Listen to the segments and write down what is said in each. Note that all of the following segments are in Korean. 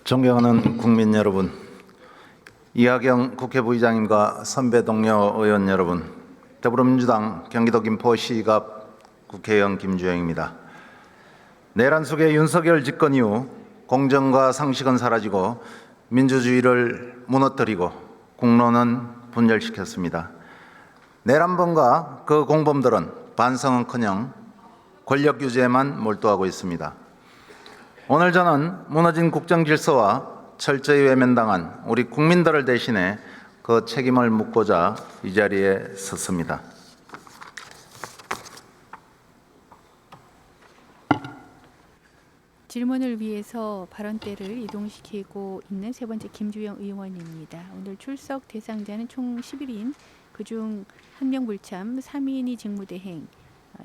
존경하는 국민 여러분, 이하경 국회부의장님과 선배 동료 의원 여러분, 더불어민주당 경기도 김포시갑 국회의원 김주영입니다. 내란 속의 윤석열 집권 이후 공정과 상식은 사라지고 민주주의를 무너뜨리고 국론은 분열시켰습니다. 내란범과 그 공범들은 반성은커녕 권력 유지에만 몰두하고 있습니다. 오늘 저는 무너진 국정질서와 철저히 외면당한 우리 국민들을 대신해 그 책임을 묻고자 이 자리에 섰습니다. 질문을 위해서 발언대를 이동시키고 있는 세 번째 김주영 의원입니다. 오늘 출석 대상자는 총 11인, 그중 1명 불참, 3인이 직무대행,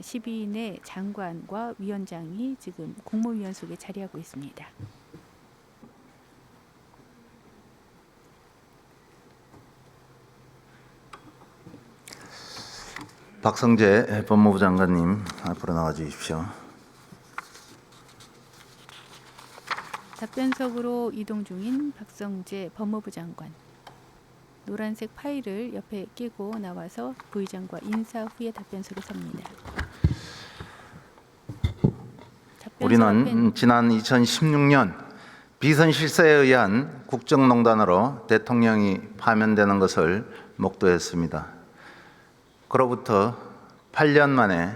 12인의 장관과 위원장이 지금 국무위원 속에 자리하고 있습니다. 박성재 법무부 장관님 앞으로 나와 주십시오. 답변석으로 이동 중인 박성재 법무부 장관. 노란색 파일을 옆에 끼고 나와서 부의장과 인사 후에 답변석에 섭니다. 우리는 지난 2016년 비선 실세에 의한 국정농단으로 대통령이 파면되는 것을 목도했습니다. 그로부터 8년 만에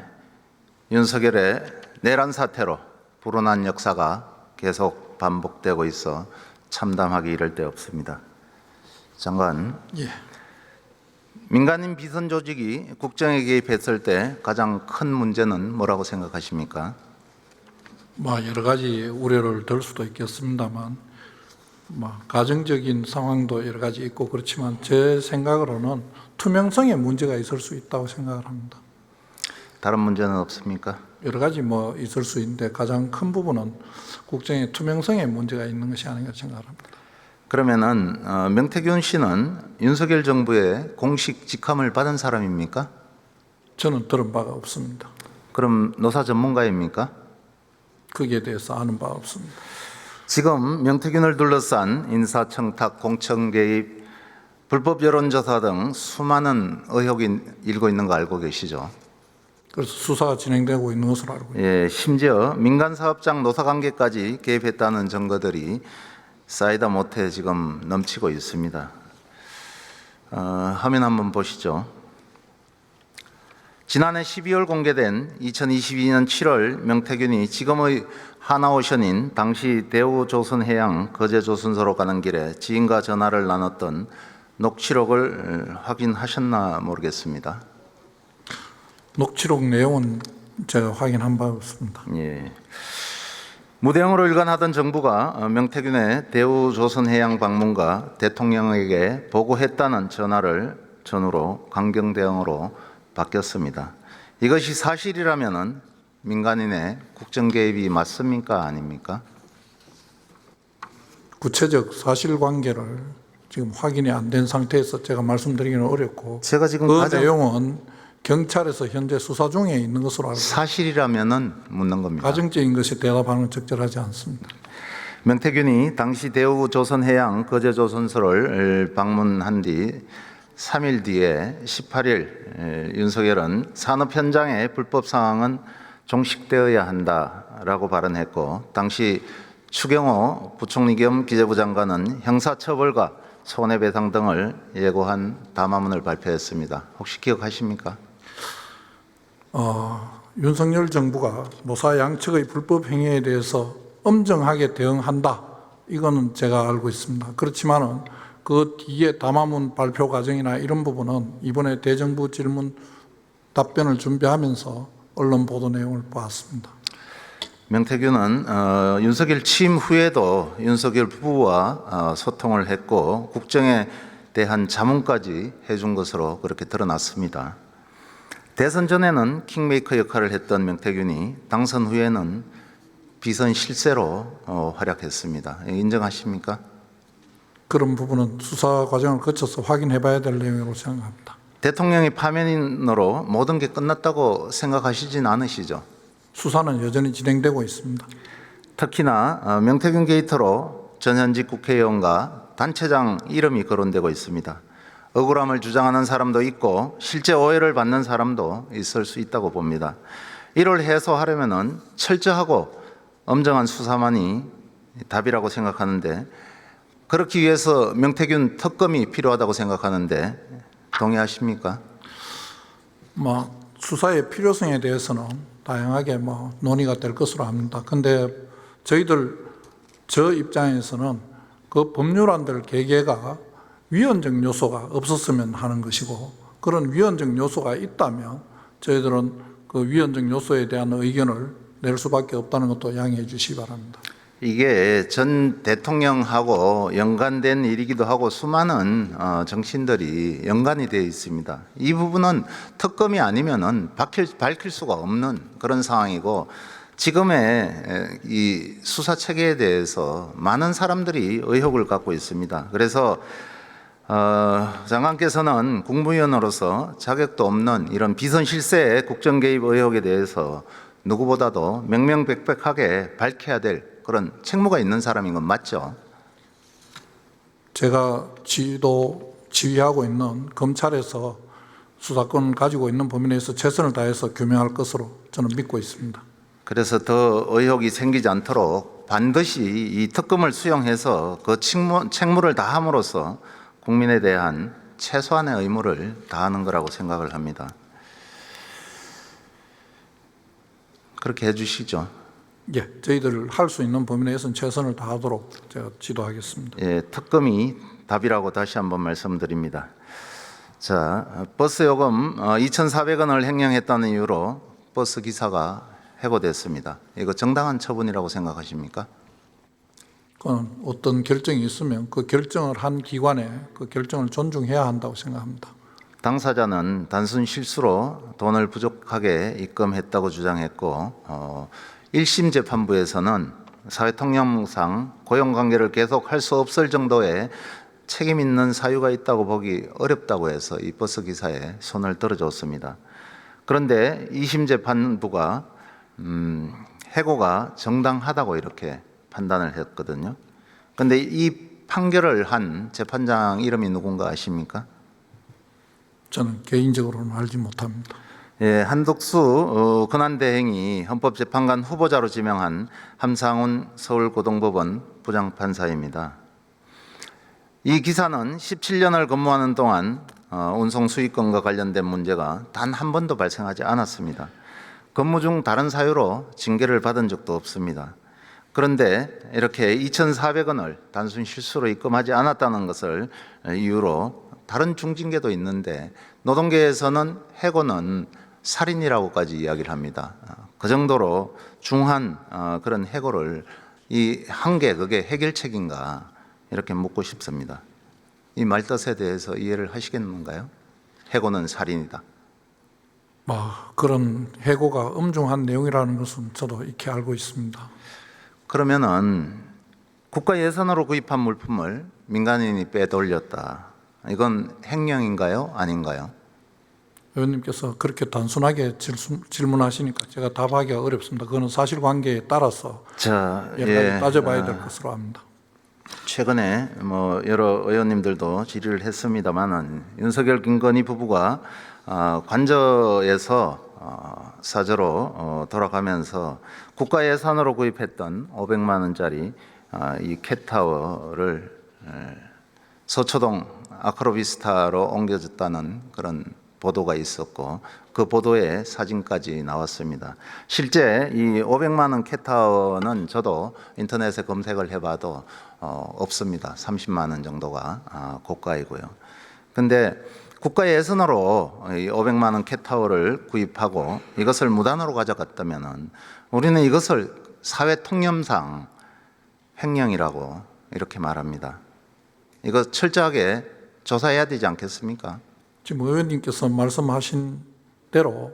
윤석열의 내란 사태로 불어난 역사가 계속 반복되고 있어 참담하기 이를 데 없습니다. 장관, 민간인 비선 조직이 국정에 개입했을 때 가장 큰 문제는 뭐라고 생각하십니까? 여러 가지 우려를 들 수도 있겠습니다만, 가정적인 상황도 여러 가지 있고 그렇지만 제 생각으로는 투명성에 문제가 있을 수 있다고 생각을 합니다. 다른 문제는 없습니까? 여러 가지 있을 수 있는데 가장 큰 부분은 국정의 투명성에 문제가 있는 것이 아닌가 생각합니다. 그러면은 명태균 씨는 윤석열 정부의 공식 직함을 받은 사람입니까? 저는 들은 바가 없습니다. 그럼 노사 전문가입니까? 거기에 대해서 아는 바 없습니다. 지금 명태균을 둘러싼 인사청탁, 공천 개입, 불법 여론조사 등 수많은 의혹이 일고 있는 거 알고 계시죠? 그래서 수사가 진행되고 있는 것으로 알고 있습니다. 예, 심지어 민간 사업장 노사관계까지 개입했다는 증거들이 쌓이다 못해 지금 넘치고 있습니다. 화면 한번 보시죠. 지난해 12월 공개된 2022년 7월 명태균이 지금의 하나오션인 당시 대우조선해양 거제조선소로 가는 길에 지인과 전화를 나눴던 녹취록을 확인하셨나 모르겠습니다. 녹취록 내용은 제가 확인한 바 없습니다. 예. 무대응으로 일관하던 정부가 명태균의 대우조선해양 방문과 대통령에게 보고했다는 전후로 강경 대응으로 바뀌었습니다. 이것이 사실이라면은 민간인의 국정 개입이 맞습니까, 아닙니까? 구체적 사실관계를 지금 확인이 안 된 상태에서 제가 말씀드리기는 어렵고, 제가 지금 그 내용은 경찰에서 현재 수사 중에 있는 것으로 알고 있습니다. 사실이라면은 묻는 겁니다. 가정적인 것에 대답하는 적절하지 않습니다. 명태균이 당시 대우조선해양 거제조선소를 방문한 뒤 3일 뒤에 18일 윤석열은 산업 현장의 불법 상황은 종식되어야 한다라고 발언했고, 당시 추경호 부총리 겸 기재부 장관은 형사처벌과 손해배상 등을 예고한 담화문을 발표했습니다. 혹시 기억하십니까? 윤석열 정부가 노사 양측의 불법 행위에 대해서 엄정하게 대응한다, 이거는 제가 알고 있습니다. 그렇지만은 그 뒤에 담화문 발표 과정이나 이런 부분은 이번에 대정부 질문 답변을 준비하면서 언론 보도 내용을 보았습니다. 명태균은 윤석열 취임 후에도 윤석열 부부와 소통을 했고 국정에 대한 자문까지 해준 것으로 그렇게 드러났습니다. 대선 전에는 킹메이커 역할을 했던 명태균이 당선 후에는 비선 실세로 활약했습니다. 인정하십니까? 그런 부분은 수사 과정을 거쳐서 확인해 봐야 될 내용이라고 생각합니다. 대통령이 파면으로 모든 게 끝났다고 생각하시진 않으시죠? 수사는 여전히 진행되고 있습니다. 특히나 명태균 게이트로 전현직 국회의원과 단체장 이름이 거론되고 있습니다. 억울함을 주장하는 사람도 있고 실제 오해를 받는 사람도 있을 수 있다고 봅니다. 이를 해소하려면 철저하고 엄정한 수사만이 답이라고 생각하는데, 그렇기 위해서 명태균 특검이 필요하다고 생각하는데 동의하십니까? 수사의 필요성에 대해서는 다양하게 논의가 될 것으로 압니다. 근데 저 입장에서는 그 법률안들 개개가 위헌적 요소가 없었으면 하는 것이고, 그런 위헌적 요소가 있다면 저희들은 그 위헌적 요소에 대한 의견을 낼 수밖에 없다는 것도 양해해 주시기 바랍니다. 이게 전 대통령하고 연관된 일이기도 하고 수많은 정치인들이 연관이 되어 있습니다. 이 부분은 특검이 아니면은 밝힐 수가 없는 그런 상황이고, 지금의 이 수사 체계에 대해서 많은 사람들이 의혹을 갖고 있습니다. 그래서 장관께서는 국무위원으로서 자격도 없는 이런 비선 실세의 국정 개입 의혹에 대해서 누구보다도 명명백백하게 밝혀야 될 그런 책무가 있는 사람인 건 맞죠? 제가 지휘하고 있는 검찰에서 수사권을 가지고 있는 범위 내에서 최선을 다해서 규명할 것으로 저는 믿고 있습니다. 그래서 더 의혹이 생기지 않도록 반드시 이 특검을 수용해서 그 책무를 다함으로써 국민에 대한 최소한의 의무를 다하는 거라고 생각을 합니다. 그렇게 해주시죠. 예, 저희들 할 수 있는 범위 내에서는 최선을 다하도록 제가 지도하겠습니다. 예, 특검이 답이라고 다시 한번 말씀드립니다. 자, 버스 요금 2,400원을 횡령했다는 이유로 버스 기사가 해고됐습니다. 이거 정당한 처분이라고 생각하십니까? 그건 어떤 결정이 있으면 그 결정을 한 기관에 그 결정을 존중해야 한다고 생각합니다. 당사자는 단순 실수로 돈을 부족하게 입금했다고 주장했고, 1심 재판부에서는 사회통념상 고용관계를 계속할 수 없을 정도의 책임 있는 사유가 있다고 보기 어렵다고 해서 이 버스 기사에 손을 들어줬습니다. 그런데 2심 재판부가 해고가 정당하다고 이렇게 판단을 했거든요. 그런데 이 판결을 한 재판장 이름이 누군가 아십니까? 저는 개인적으로는 알지 못합니다. 예, 한덕수 권한대행이 헌법재판관 후보자로 지명한 함상훈 서울고등법원 부장판사입니다. 이 기사는 17년을 근무하는 동안 운송수익권과 관련된 문제가 단 한 번도 발생하지 않았습니다. 근무 중 다른 사유로 징계를 받은 적도 없습니다. 그런데 이렇게 2,400원을 단순 실수로 입금하지 않았다는 것을 이유로 다른 중징계도 있는데, 노동계에서는 해고는 살인이라고까지 이야기를 합니다. 그 정도로 중한 그런 해고를 한 게 그게 해결책인가 이렇게 묻고 싶습니다. 이 말뜻에 대해서 이해를 하시겠는가요? 해고는 살인이다. 그런 해고가 엄중한 내용이라는 것은 저도 익히 알고 있습니다. 그러면은 국가 예산으로 구입한 물품을 민간인이 빼돌렸다. 이건 횡령인가요? 아닌가요? 의원님께서 그렇게 단순하게 질문하시니까 제가 답하기가 어렵습니다. 그거는 사실관계에 따라서 여러 가지 따져봐야 될 것으로 압니다. 최근에 여러 의원님들도 질의를 했습니다만은 윤석열 김건희 부부가 관저에서 사저로 돌아가면서 국가 예산으로 구입했던 500만 원짜리 이 캣타워를 서초동 아크로비스타로 옮겨졌다는 그런 보도가 있었고, 그 보도에 사진까지 나왔습니다. 실제 이 500만 원 캣타워는 저도 인터넷에 검색을 해봐도 없습니다. 30만 원 정도가 고가이고요. 근데 국가 예산으로 이 500만 원 캣타워를 구입하고 이것을 무단으로 가져갔다면은 우리는 이것을 사회 통념상 횡령이라고 이렇게 말합니다. 이거 철저하게 조사해야 되지 않겠습니까? 지금 의원님께서 말씀하신 대로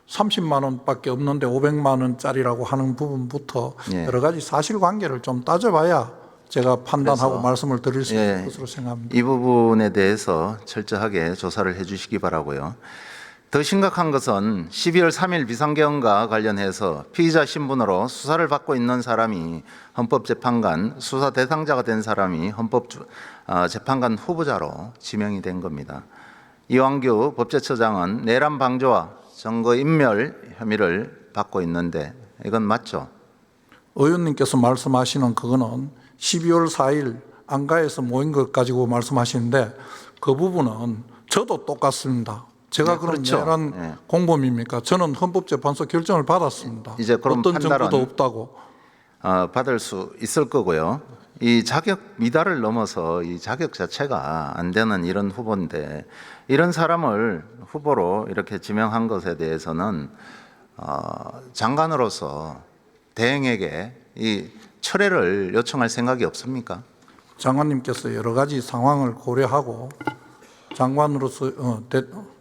30만 원밖에 없는데 500만 원짜리라고 하는 부분부터 여러 가지 사실관계를 좀 따져봐야 제가 판단하고 말씀을 드릴 수 있을 것으로 생각합니다. 이 부분에 대해서 철저하게 조사를 해 주시기 바라고요. 더 심각한 것은 12월 3일 비상계엄과 관련해서 피의자 신분으로 수사를 받고 있는 사람이 헌법재판관, 수사 대상자가 된 사람이 헌법재판관 후보자로 지명이 된 겁니다. 이완규 법제처장은 내란 방조와 증거인멸 혐의를 받고 있는데 이건 맞죠? 의원님께서 말씀하시는 그거는 12월 4일 안가에서 모인 것 가지고 말씀하시는데 그 부분은 저도 똑같습니다. 제가 네, 그런 그렇죠. 내란 네. 공범입니까? 저는 헌법재판소 결정을 받았습니다. 이제 그럼 어떤 판단은 증거도 없다고. 받을 수 있을 거고요. 이 자격 미달을 넘어서 이 자격 자체가 안 되는 이런 후보인데 이런 사람을 후보로 이렇게 지명한 것에 대해서는 장관으로서 대행에게 이 철회를 요청할 생각이 없습니까? 장관님께서 여러 가지 상황을 고려하고 장관으로서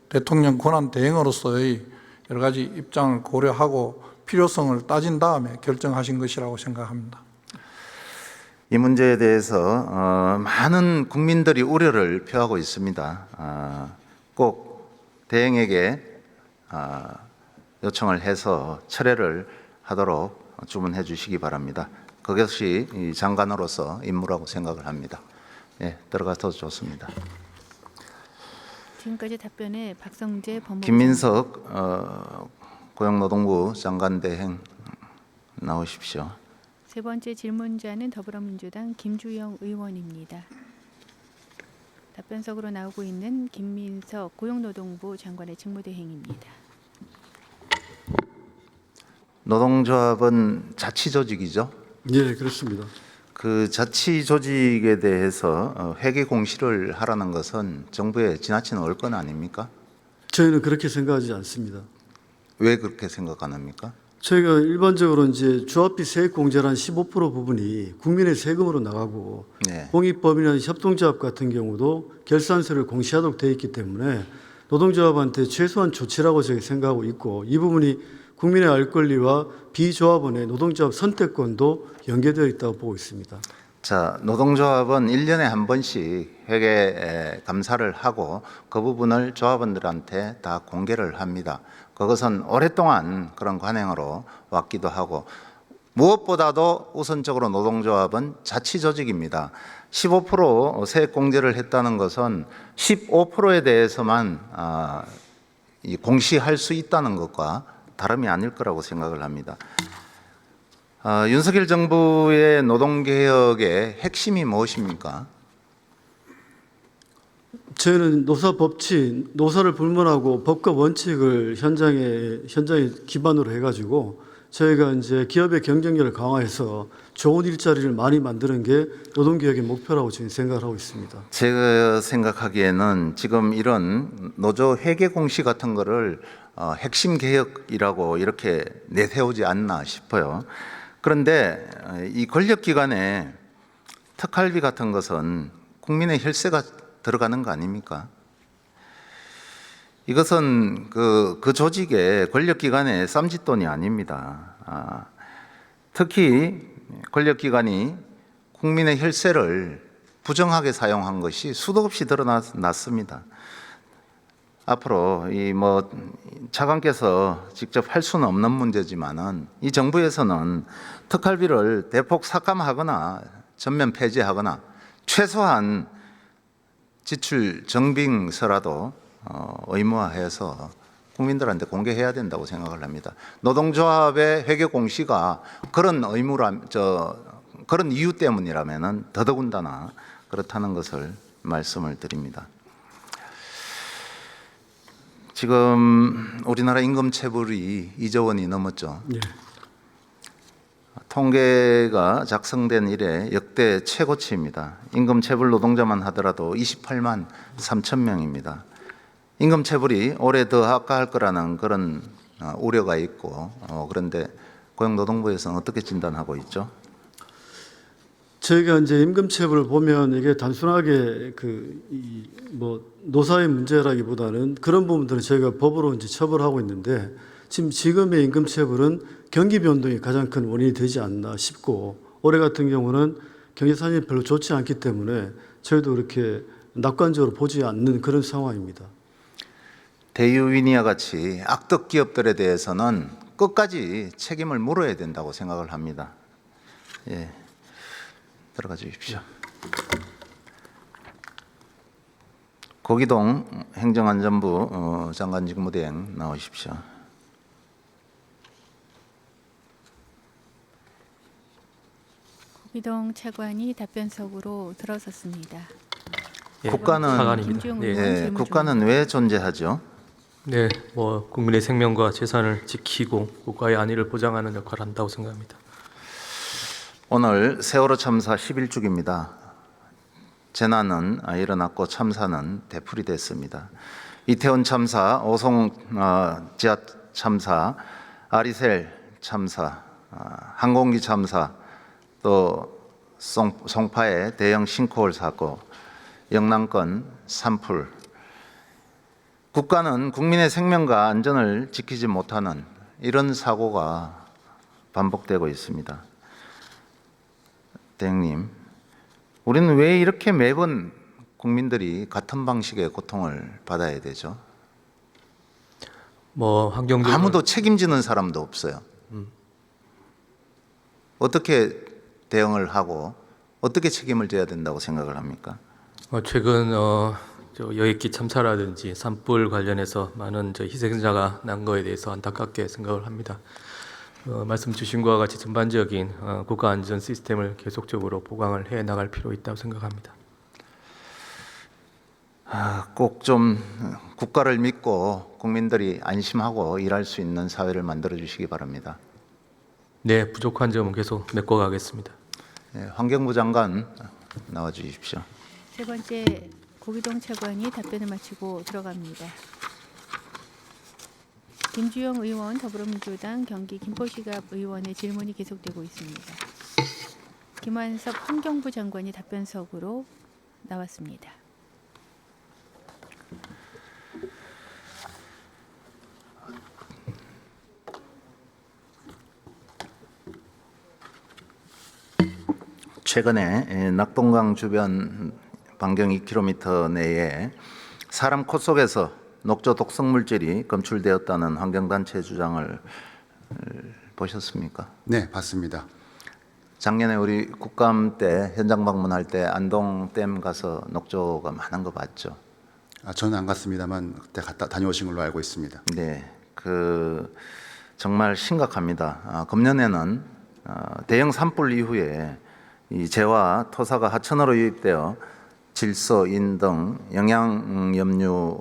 대통령 권한 대행으로서의 여러 가지 입장을 고려하고 필요성을 따진 다음에 결정하신 것이라고 생각합니다. 이 문제에 대해서 많은 국민들이 우려를 표하고 있습니다. 꼭 대행에게 요청을 해서 철회를 하도록 주문해 주시기 바랍니다. 그것이 이 장관으로서 임무라고 생각을 합니다. 예, 들어가서 좋습니다. 지금까지 답변에 박성재 법무부 김민석 고용노동부 장관 대행 나오십시오. 세 번째 질문자는 더불어민주당 김주영 의원입니다. 답변석으로 나오고 있는 김민석 고용노동부 장관의 직무대행입니다. 노동조합은 자치조직이죠. 예, 그렇습니다. 그 자치조직에 대해서 회계 공시를 하라는 것은 정부의 지나친 얼건 아닙니까? 저희는 그렇게 생각하지 않습니다. 왜 그렇게 생각 안 합니까? 저희가 일반적으로 이제 조합비 세액 공제란 15% 부분이 국민의 세금으로 나가고 네. 공익법인이나 협동조합 같은 경우도 결산서를 공시하도록 되어 있기 때문에 노동조합한테 최소한 조치라고 저희 생각하고 있고 이 부분이 국민의 알 권리와 비조합원의 노동조합 선택권도 연계되어 있다고 보고 있습니다. 자, 노동조합은 1년에 한 번씩 회계 감사를 하고 그 부분을 조합원들한테 다 공개를 합니다. 그것은 오랫동안 그런 관행으로 왔기도 하고 무엇보다도 우선적으로 노동조합은 자치조직입니다. 15% 세액 공제를 했다는 것은 15%에 대해서만 공시할 수 있다는 것과 다름이 아닐 거라고 생각을 합니다. 윤석열 정부의 노동개혁의 핵심이 무엇입니까? 저희는 노사 법칙, 노사를 불문하고 법과 원칙을 현장에 기반으로 해가지고 저희가 이제 기업의 경쟁력을 강화해서 좋은 일자리를 많이 만드는 게 노동개혁의 목표라고 저는 생각을 하고 있습니다. 제가 생각하기에는 지금 이런 노조 회계 공시 같은 거를 핵심 개혁이라고 이렇게 내세우지 않나 싶어요. 그런데 이 권력기관의 특활비 같은 것은 국민의 혈세가 들어가는 거 아닙니까? 이것은 그 조직의 권력기관의 쌈짓돈이 아닙니다. 특히 권력기관이 국민의 혈세를 부정하게 사용한 것이 수도 없이 드러났습니다. 앞으로 차관께서 직접 할 수는 없는 문제지만은 이 정부에서는 특활비를 대폭 삭감하거나 전면 폐지하거나 최소한 지출 정빙서라도 의무화해서 국민들한테 공개해야 된다고 생각을 합니다. 노동조합의 회계 공시가 그런 그런 이유 때문이라면은 더더군다나 그렇다는 것을 말씀을 드립니다. 지금 우리나라 임금 체불이 2조 원이 넘었죠. 예. 통계가 작성된 이래 역대 최고치입니다. 임금 체불 노동자만 하더라도 28만 3천 명입니다. 임금 체불이 올해 더 악화할 거라는 그런 우려가 있고 그런데 고용노동부에서는 어떻게 진단하고 있죠? 저희가 이제 임금체불을 보면 이게 단순하게 노사의 문제라기보다는 그런 부분들은 저희가 법으로 이제 처벌하고 있는데 지금의 임금체불은 경기 변동이 가장 큰 원인이 되지 않나 싶고 올해 같은 경우는 경제 상황이 별로 좋지 않기 때문에 저희도 그렇게 낙관적으로 보지 않는 그런 상황입니다. 대유위니아 같이 악덕 기업들에 대해서는 끝까지 책임을 물어야 된다고 생각을 합니다. 예, 들어가 주십시오. 고기동 행정안전부 장관 직무대행 나오십시오. 고기동 차관이 답변석으로 들어섰습니다. 예, 국가는 사관입니다. 김주영 네, 의원 예, 질문 국가는 왜 존재하죠? 네, 국민의 생명과 재산을 지키고 국가의 안위를 보장하는 역할을 한다고 생각합니다. 오늘 세월호 참사 11주기입니다. 재난은 일어났고 참사는 되풀이 됐습니다. 이태원 참사, 오송 지하 참사, 아리셀 참사, 항공기 참사, 또 송파의 대형 싱크홀 사고, 영남권 산불. 국가는 국민의 생명과 안전을 지키지 못하는 이런 사고가 반복되고 있습니다. 대행님, 우리는 왜 이렇게 매번 국민들이 같은 방식의 고통을 받아야 되죠? 환경적으로 아무도 책임지는 사람도 없어요. 어떻게 대응을 하고 어떻게 책임을 져야 된다고 생각을 합니까? 최근 여객기 참사라든지 산불 관련해서 많은 희생자가 난 거에 대해서 안타깝게 생각을 합니다. 말씀 주신 것과 같이 전반적인 국가 안전 시스템을 계속적으로 보강을 해 나갈 필요 있다고 생각합니다. 꼭 좀 국가를 믿고 국민들이 안심하고 일할 수 있는 사회를 만들어 주시기 바랍니다. 네, 부족한 점은 계속 메꿔가겠습니다. 예, 환경부 장관 나와 주십시오. 세 번째 고기동 차관이 답변을 마치고 들어갑니다. 김주영 의원 더불어민주당 경기 김포시갑 의원의 질문이 계속되고 있습니다. 김한섭 환경부 장관이 답변석으로 나왔습니다. 최근에 낙동강 주변 반경 2km 내에 사람 코 속에서 녹조 독성 물질이 검출되었다는 환경단체 주장을 보셨습니까? 네, 봤습니다. 작년에 우리 국감 때 현장 방문할 때 안동댐 가서 녹조가 많은 거 봤죠? 저는 안 갔습니다만 그때 다녀오신 걸로 알고 있습니다. 네, 정말 심각합니다. 금년에는 대형 산불 이후에 이 재와 토사가 하천으로 유입되어 질소, 인 등 영양염류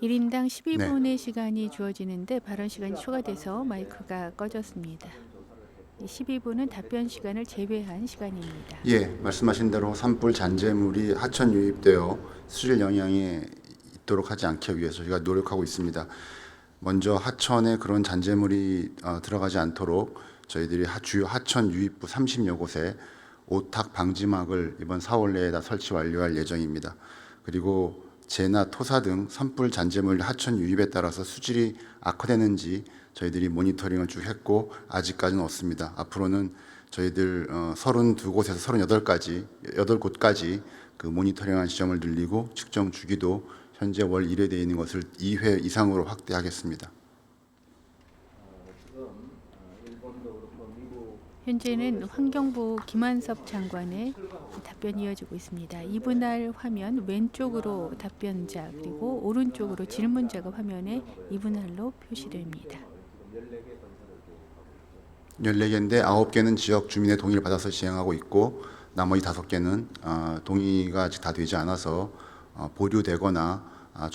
일인당 12분의 시간이 주어지는데 발언 시간이 초과돼서 마이크가 꺼졌습니다. 12분은 답변 시간을 제외한 시간입니다. 예, 말씀하신 대로 산불 잔재물이 하천 유입되어 수질 영향이 있도록 하지 않기 위해서 저희가 노력하고 있습니다. 먼저 하천에 그런 잔재물이 들어가지 않도록 저희들이 주요 하천 유입부 30여 곳에 오탁 방지막을 이번 4월 내에 다 설치 완료할 예정입니다. 그리고 재나 토사 등 산불 잔재물 하천 유입에 따라서 수질이 악화되는지 저희들이 모니터링을 쭉 했고 아직까지는 없습니다. 앞으로는 저희들 32곳에서 8곳까지 그 모니터링한 지점을 늘리고 측정 주기도 현재 월 1회 되어 있는 것을 2회 이상으로 확대하겠습니다. 현재는 환경부 김한섭 장관의 답변이 이어지고 있습니다. 이분할 화면 왼쪽으로 답변자 그리고 오른쪽으로 질문자가 화면에 이분할로 표시됩니다. 14개인데 9개는 지역 주민의 동의를 받아서 시행하고 있고 나머지 5개는 동의가 아직 다 되지 않아서 보류되거나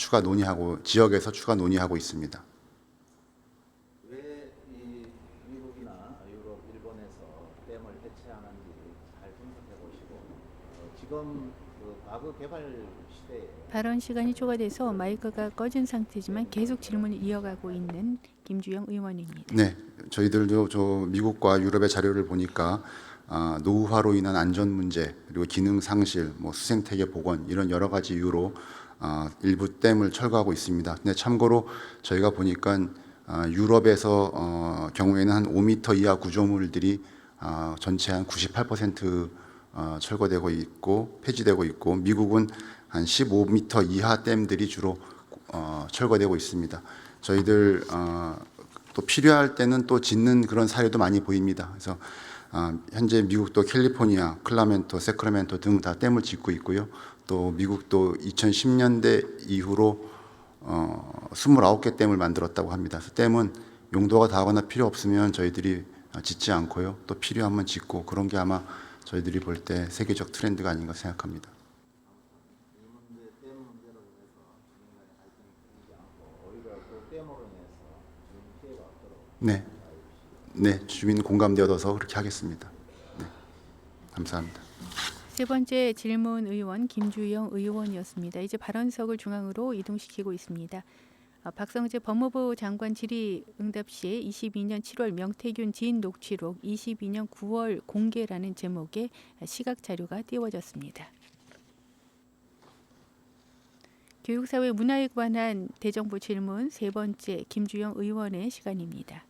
지역에서 추가 논의하고 있습니다. 왜 이 미국이나 유럽, 일본에서 댐을 해체하는지 잘 분석해 보시고 지금 과거 개발 시대에 발언 시간이 초과돼서 마이크가 꺼진 상태지만 계속 질문을 이어가고 있는 김주영 의원입니다. 네, 저희들도 미국과 유럽의 자료를 보니까 노후화로 인한 안전 문제 그리고 기능 상실, 수생태계 복원 이런 여러 가지 이유로 일부 댐을 철거하고 있습니다. 근데 참고로 저희가 보니까 유럽에서 경우에는 한 5m 이하 구조물들이 전체 한 98% 철거되고 있고 폐지되고 있고 미국은 한 15m 이하 댐들이 주로 철거되고 있습니다. 저희들 또 필요할 때는 또 짓는 그런 사례도 많이 보입니다. 그래서 현재 미국도 캘리포니아, 클라멘토, 세크라멘토 등 다 댐을 짓고 있고요. 또 미국도 2010년대 이후로 29개 댐을 만들었다고 합니다. 그래서 댐은 용도가 다하거나 필요 없으면 저희들이 짓지 않고요. 또 필요하면 짓고 그런 게 아마 저희들이 볼 때 세계적 트렌드가 아닌가 생각합니다. 네, 네, 주민 공감대 얻어서 그렇게 하겠습니다. 네, 감사합니다. 세 번째 질문 의원 김주영 의원이었습니다. 이제 발언석을 중앙으로 이동시키고 있습니다. 박성재 법무부 장관 질의응답 시에 22년 7월 명태균 지인 녹취록 22년 9월 공개라는 제목의 시각 자료가 띄워졌습니다. 교육사회 문화에 관한 대정부 질문 세 번째 김주영 의원의 시간입니다.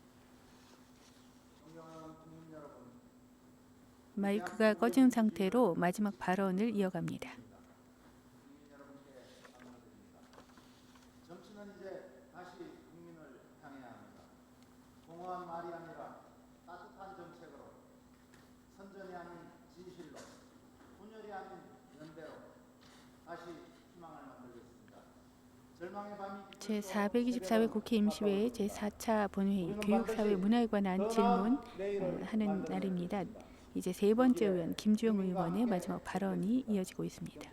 마이크가 꺼진 상태로 마지막 발언을 이어갑니다. 정치는 이제 다시 국민을 향해야 합니다. 공허한 말이 아니라 따뜻한 정책으로, 선전이 아닌 진실로, 분열이 아닌 연대로 다시 희망을 만들겠습니다. 절망의 밤이 제424회 국회 임시회 제4차 본회의 교육사회 문화에 관한 질문 하는 날입니다. 이제 세 번째 의원 김주영 의원의 마지막 발언이 이어지고 있습니다.